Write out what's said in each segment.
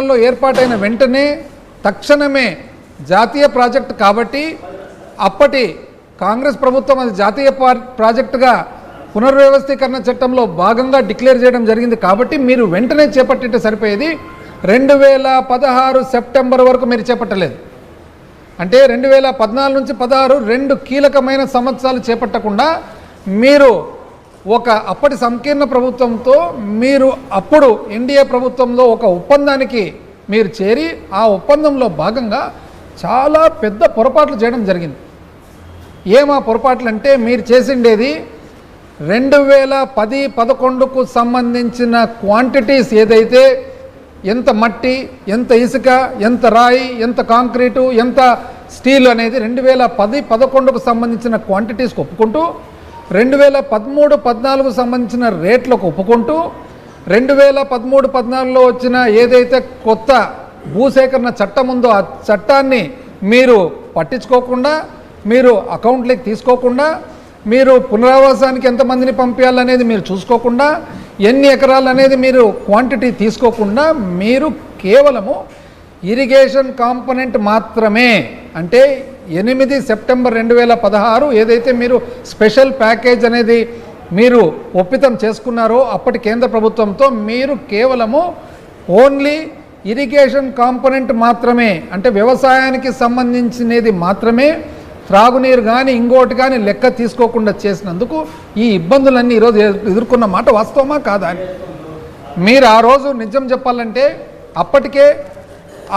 లో ఏర్పాటైన వెంటనే తక్షణమే జాతీయ ప్రాజెక్ట్ కాబట్టి అప్పటి కాంగ్రెస్ ప్రభుత్వం అది జాతీయ ప్రాజెక్టుగా పునర్వ్యవస్థీకరణ చట్టంలో భాగంగా డిక్లేర్ చేయడం జరిగింది కాబట్టి మీరు వెంటనే చేపట్టితే సరిపోయేది. 2016 సెప్టెంబర్ వరకు మీరు చేపట్టలేదు. అంటే 2014 నుంచి 16 2 కీలకమైన సంవత్సరాలు చేపట్టకుండా మీరు ఒక అప్పటి సంకీర్ణ ప్రభుత్వంతో మీరు అప్పుడు ఎన్డీఏ ప్రభుత్వంలో ఒక ఒప్పందానికి మీరు చేరి ఆ ఒప్పందంలో భాగంగా చాలా పెద్ద పొరపాట్లు చేయడం జరిగింది. ఏమా పొరపాట్లు అంటే మీరు చేసిండేది 2010-11కు సంబంధించిన క్వాంటిటీస్ ఏదైతే ఎంత మట్టి, ఎంత ఇసుక, ఎంత రాయి, ఎంత కాంక్రీటు, ఎంత స్టీల్ అనేది 2010-11కు సంబంధించిన క్వాంటిటీస్కి ఒప్పుకుంటూ 2013-14కు సంబంధించిన రేట్లకు ఒప్పుకుంటూ 2013-14లో వచ్చిన ఏదైతే కొత్త భూసేకరణ చట్టం ఉందో ఆ చట్టాన్ని మీరు పట్టించుకోకుండా, మీరు అకౌంట్లోకి తీసుకోకుండా, మీరు పునరావాసానికి ఎంతమందిని పంపించాలనేది మీరు చూసుకోకుండా, ఎన్ని ఎకరాలు అనేది మీరు క్వాంటిటీ తీసుకోకుండా మీరు కేవలము ఇరిగేషన్ కాంపోనెంట్ మాత్రమే అంటే 8 సెప్టెంబర్ 2016 ఏదైతే మీరు స్పెషల్ ప్యాకేజ్ అనేది మీరు ఒప్పితం చేసుకున్నారో అప్పటి కేంద్ర ప్రభుత్వంతో మీరు కేవలము ఓన్లీ ఇరిగేషన్ కాంపోనెంట్ మాత్రమే అంటే వ్యవసాయానికి సంబంధించినది మాత్రమే, త్రాగునీరు కానీ ఇంకోటి కానీ లెక్క తీసుకోకుండా చేసినందుకు ఈ ఇబ్బందులన్నీ ఈరోజు ఎదుర్కొన్న మాట వాస్తవమా కాదా అని మీరు ఆ రోజు నిజం చెప్పాలంటే అప్పటికే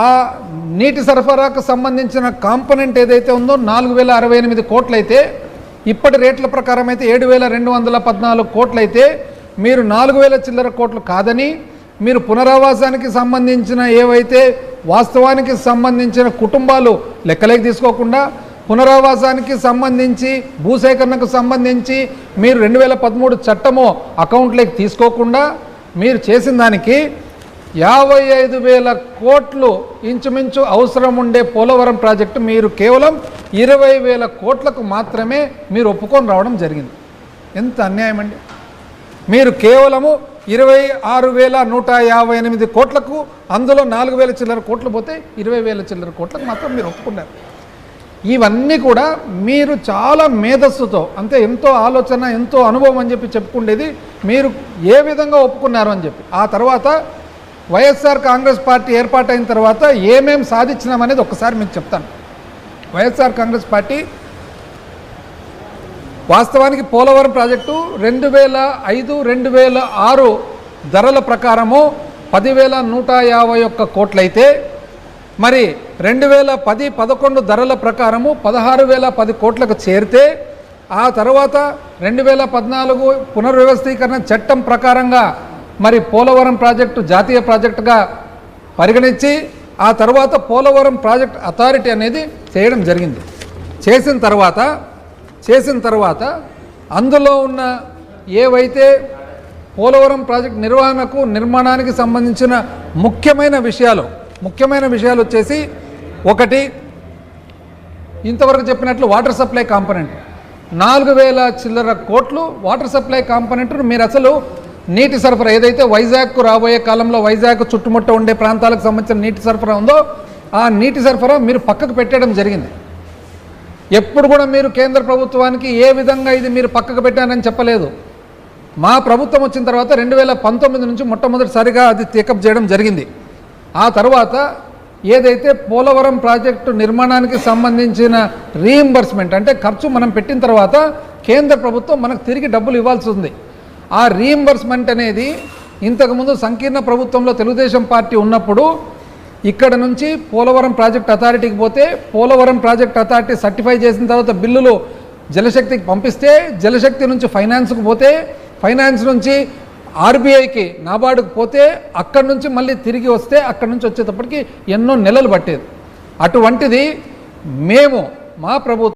ఆ నీటి సరఫరాకు సంబంధించిన కాంపోనెంట్ ఏదైతే ఉందో 4068 కోట్లయితే ఇప్పటి రేట్ల ప్రకారం అయితే 7214 కోట్లయితే మీరు 4000 చిల్లర కోట్లు కాదని మీరు పునరావాసానికి సంబంధించిన ఏవైతే వాస్తవానికి సంబంధించిన కుటుంబాలు లెక్కలేకి తీసుకోకుండా, పునరావాసానికి సంబంధించి భూసేకరణకు సంబంధించి మీరు 2013 చట్టము అకౌంట్లోకి తీసుకోకుండా మీరు చేసిన దానికి 55,000 కోట్లు ఇంచుమించు అవసరం ఉండే పోలవరం ప్రాజెక్టు మీరు కేవలం 20,000 కోట్లకు మాత్రమే మీరు ఒప్పుకొని రావడం జరిగింది. ఎంత అన్యాయం అండి. మీరు కేవలము 26,158 కోట్లకు అందులో 4,000 చిల్లర కోట్లు పోతే 20,000 చిల్లర కోట్లకు మాత్రం మీరు ఒప్పుకున్నారు. ఇవన్నీ కూడా మీరు చాలా మేధస్సుతో అంటే ఎంతో ఆలోచన, ఎంతో అనుభవం అని చెప్పి చెప్పుకునేది మీరు ఏ విధంగా ఒప్పుకున్నారు అని చెప్పి. ఆ తర్వాత వైఎస్ఆర్ కాంగ్రెస్ పార్టీ ఏర్పాటైన తర్వాత ఏమేం సాధించినామనేది ఒక్కసారి మీకు చెప్తాను. వైఎస్ఆర్ కాంగ్రెస్ పార్టీ వాస్తవానికి పోలవరం ప్రాజెక్టు 2005-2006 ధరల ప్రకారము 10,151 కోట్లయితే మరి 2010-11 ధరల ప్రకారము 16,010 కోట్లకు చేరితే ఆ తర్వాత 2014 పునర్వ్యవస్థీకరణ చట్టం ప్రకారంగా మరి పోలవరం ప్రాజెక్టు జాతీయ ప్రాజెక్టుగా పరిగణించి ఆ తర్వాత పోలవరం ప్రాజెక్ట్ అథారిటీ అనేది చేయడం జరిగింది. చేసిన తర్వాత అందులో ఉన్న ఏవైతే పోలవరం ప్రాజెక్ట్ నిర్వహణకు నిర్మాణానికి సంబంధించిన ముఖ్యమైన విషయాలు వచ్చేసి ఒకటి ఇంతవరకు చెప్పినట్లు వాటర్ సప్లై కాంపోనెంట్ 4,000 చిల్లర కోట్లు వాటర్ సప్లై కాంపోనెంట్ను మీరు అసలు నీటి సరఫరా ఏదైతే వైజాగ్కు రాబోయే కాలంలో వైజాగ్ చుట్టుముట్ట ఉండే ప్రాంతాలకు సంబంధించిన నీటి సరఫరా ఉందో ఆ నీటి సరఫరా మీరు పక్కకు పెట్టడం జరిగింది. ఎప్పుడు కూడా మీరు కేంద్ర ప్రభుత్వానికి ఏ విధంగా ఇది మీరు పక్కకు పెట్టానని చెప్పలేదు. మా ప్రభుత్వం వచ్చిన తర్వాత 2019 నుంచి మొట్టమొదటిసారిగా అది టేకప్ చేయడం జరిగింది. ఆ తర్వాత ఏదైతే పోలవరం ప్రాజెక్టు నిర్మాణానికి సంబంధించిన రీయింబర్స్మెంట్ అంటే ఖర్చు మనం పెట్టిన తర్వాత కేంద్ర ప్రభుత్వం మనకు తిరిగి డబ్బులు ఇవ్వాల్సి ఉంది. ఆ రీయింబర్స్మెంట్ అనేది ఇంతకుముందు సంకీర్ణ ప్రభుత్వంలో తెలుగుదేశం పార్టీ ఉన్నప్పుడు ఇక్కడ నుంచి పోలవరం ప్రాజెక్ట్ అథారిటీకి పోతే పోలవరం ప్రాజెక్ట్ అథారిటీ సర్టిఫై చేసిన తర్వాత బిల్లులు జలశక్తికి పంపిస్తే జలశక్తి నుంచి ఫైనాన్స్కు పోతే ఫైనాన్స్ నుంచి ఆర్బీఐకి నాబార్డుకు పోతే అక్కడి నుంచి మళ్ళీ తిరిగి వస్తే అక్కడి నుంచి వచ్చేటప్పటికి ఎన్నో నెలలు పట్టేది. అటువంటిది మా ప్రభుత్వం